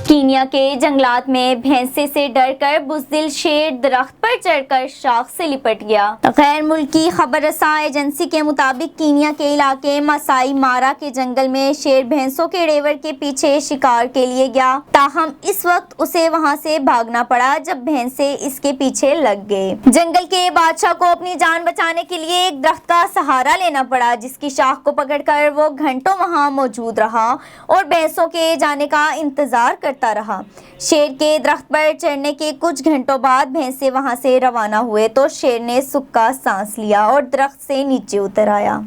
Kenya के जंगलात में भैंसे से डरकर बुज़दिल शेर दरख्त पर चढ़कर शाख से लिपट गया। गैर मुल्की खबररसा एजेंसी के मुताबिक कीनिया के इलाके मासाई मारा के जंगल में शेर भैंसों के रेवर के पीछे शिकार के लिए गया। ताहम इस वक्त उसे वहां से भागना पड़ा जब भैंसे इसके पीछे लग गए। जंगल के बादशाह को अपनी जान बचाने के लिए एक दरख्त का सहारा लेना पड़ा, जिसकी शाख को पकड़कर वो घंटों वहां मौजूद रहा और भैंसों के जाने का इंतजार करता रहा। शेर के दरख्त पर चढ़ने के कुछ घंटों बाद भैंसे वहां से रवाना हुए तो शेर ने सुख का सांस लिया और दरख्त से नीचे उतर आया।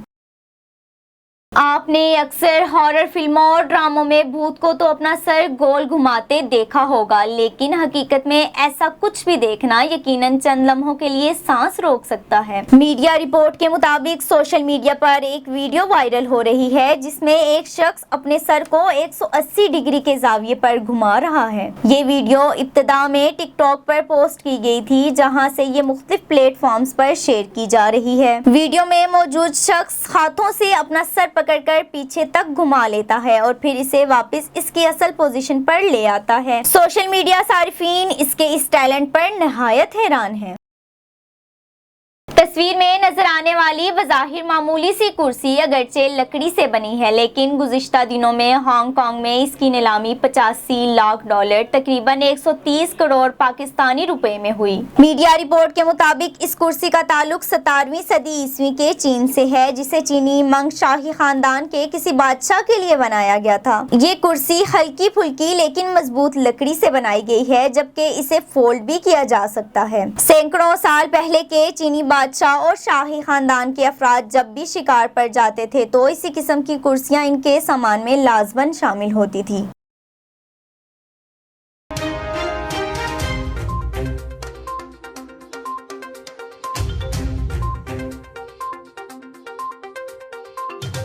आपने अक्सर हॉरर फिल्मों और ड्रामों में भूत को तो अपना सर गोल घुमाते देखा होगा, लेकिन हकीकत में ऐसा कुछ भी देखना यकीनन चंद लम्हों के लिए सांस रोक सकता है। मीडिया रिपोर्ट के मुताबिक सोशल मीडिया पर एक वीडियो वायरल हो रही है जिसमें एक शख्स अपने सर को 180 डिग्री के जाविये पर घुमा रहा है। ये वीडियो इब्तिदा में टिकटॉक पर पोस्ट की गई थी, जहाँ से ये मुख्तलिफ प्लेटफॉर्म्स पर शेयर की जा रही है। वीडियो में मौजूद शख्स हाथों से अपना सर पकड़कर पीछे तक घुमा लेता है और फिर इसे वापस इसकी असल पोजीशन पर ले आता है। सोशल मीडिया सारिफीन इसके इस टैलेंट पर निहायत हैरान है। तस्वीर में नजर आने वाली बज़ाहिर मामूली सी कुर्सी अगरचे लकड़ी से बनी है, लेकिन गुज़िश्ता दिनों में हांगकांग में इसकी नीलामी 85 लाख डॉलर तकरीबन 130 करोड़ पाकिस्तानी रुपए में हुई। मीडिया रिपोर्ट के मुताबिक इस कुर्सी का ताल्लुक 17वीं सदी ईस्वी के चीन से है, जिसे चीनी मंग शाही खानदान के किसी बादशाह के लिए बनाया गया था। ये कुर्सी हल्की फुल्की लेकिन मजबूत लकड़ी से बनाई गई है, जबकि इसे फोल्ड भी किया जा सकता है। सैकड़ों साल पहले के चीनी बादशाह और शाही खानदान के अफराद जब भी शिकार पर जाते थे तो इसी किस्म की कुर्सियां इनके सामान में लाजमन शामिल होती थी।